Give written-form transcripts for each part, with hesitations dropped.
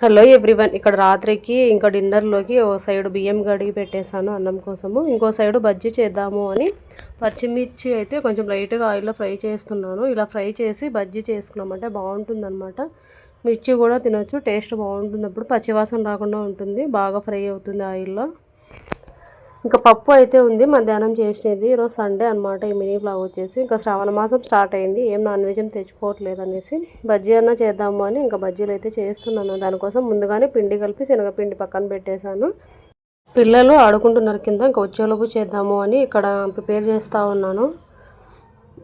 Hello everyone. ఇక్కడ రాత్రికి ఇంకా డిన్నర్లోకి ఓ సైడు బియ్యం కడిగి పెట్టేశాను అన్నం కోసము. ఇంకో సైడు బజ్జీ చేద్దాము అని పచ్చిమిర్చి అయితే కొంచెం లైట్గా ఆయిల్లో ఫ్రై చేస్తున్నాను. ఇలా ఫ్రై చేసి బజ్జీ చేసుకున్నామంటే బాగుంటుందన్నమాట. మిర్చి కూడా తినొచ్చు, టేస్ట్ బాగుంటుంది. అప్పుడు పచ్చివాసన రాకుండా ఉంటుంది, బాగా ఫ్రై అవుతుంది ఆయిల్లో. ఇంకా పప్పు అయితే ఉంది మధ్యాహ్నం చేసినది. ఈరోజు సండే అనమాట. ఈ మినీ బ్లాగ్ వచ్చేసి ఇంకా శ్రావణ మాసం స్టార్ట్ అయింది, ఏం నాన్ వెజ్ ఏం తెచ్చుకోవట్లేదు అనేసి బజ్జీ అన్నా చేద్దాము అని ఇంకా బజ్జీలు అయితే చేస్తున్నాను. దానికోసం ముందుగానే పిండి కలిపి శనగపిండి పక్కన పెట్టేశాను. పిల్లలు ఆడుకుంటున్నారు కింద, ఇంకా వచ్చేలోపు చేద్దాము అని ఇక్కడ ప్రిపేర్ చేస్తూ ఉన్నాను.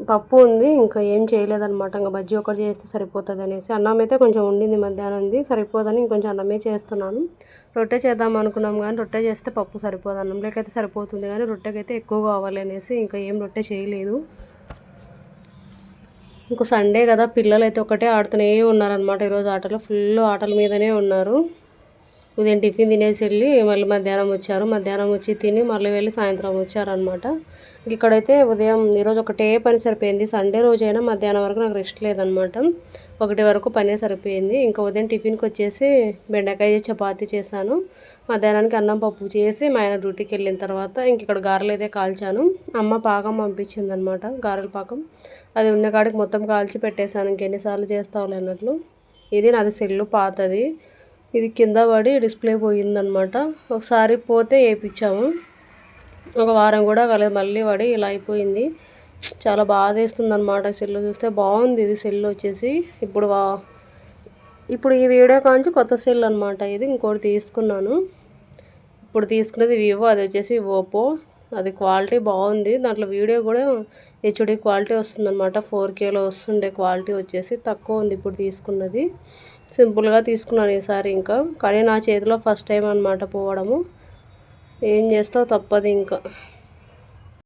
పప్పు ఉంది, ఇంకా ఏం చేయలేదన్నమాట. ఇంకా బజ్జీ ఒకటి చేస్తే సరిపోతుంది అనేసి. అన్నం అయితే కొంచెం ఉండింది మధ్యాహ్నంది, సరిపోదని ఇంకొంచెం అన్నమే చేస్తున్నాను. రొట్టె చేద్దాం అనుకున్నాం కానీ రొట్టె చేస్తే పప్పు సరిపోదు, అన్నంలోకైతే సరిపోతుంది కానీ రొట్టెకైతే ఎక్కువ కావాలి అనేసి ఇంకా ఏం రొట్టె చేయలేదు. ఇంకో సండే కదా, పిల్లలు అయితే ఒకటే ఆడుతూనే ఉన్నారనమాట. ఈరోజు ఆటలు ఫుల్ ఆటల మీదనే ఉన్నారు. ఉదయం టిఫిన్ తినేసి వెళ్ళి మళ్ళీ మధ్యాహ్నం వచ్చారు, మధ్యాహ్నం వచ్చి తిని మళ్ళీ వెళ్ళి సాయంత్రం వచ్చారనమాట. ఇక్కడైతే ఉదయం ఈరోజు ఒకటే పని సరిపోయింది. సండే రోజైనా మధ్యాహ్నం వరకు నాకు రెస్ట్ లేదనమాట, 1 వరకు పనే సరిపోయింది. ఇంకా ఉదయం టిఫిన్కి వచ్చేసి బెండకాయ చపాతీ చేశాను. మధ్యాహ్నానికి అన్నం పప్పు చేసి మా ఆయన డ్యూటీకి వెళ్ళిన తర్వాత ఇంక ఇక్కడ గారెలు అయితే కాల్చాను. అమ్మ పాకం పంపించింది అనమాట, గారెల పాకం. అది ఉన్న కాడికి మొత్తం కాల్చి పెట్టేశాను, ఇంకెన్నిసార్లు చేస్తావులే అన్నట్లు. ఇది నాది సెల్లు పాతది, ఇది కింద పడి డిస్ప్లే పోయిందనమాట. ఒకసారి పోతే వేయించాము, ఒక వారం కూడా కాలేదు, మళ్ళీ పడి ఇలా అయిపోయింది. చాలా బాధ వేస్తుంది అనమాట. సెల్లు చూస్తే బాగుంది ఇది సెల్లు వచ్చేసి. ఇప్పుడు ఈ వీడియో కాంచి కొత్త సెల్ అనమాట ఇది. ఇంకోటి తీసుకున్నాను, ఇప్పుడు తీసుకున్నది వివో, అది వచ్చేసి ఓపో. అది క్వాలిటీ బాగుంది, దాంట్లో వీడియో కూడా హెచ్డి క్వాలిటీ వస్తుందన్నమాట. 4Kలో వస్తుండే క్వాలిటీ వచ్చేసి తక్కువ ఉంది ఇప్పుడు తీసుకున్నది. సింపుల్గా తీసుకున్నాను ఈసారి ఇంకా. కానీ నా చేతిలో ఫస్ట్ టైం అనమాట పోవడము. ఏం చేస్తావు, తప్పదు ఇంకా.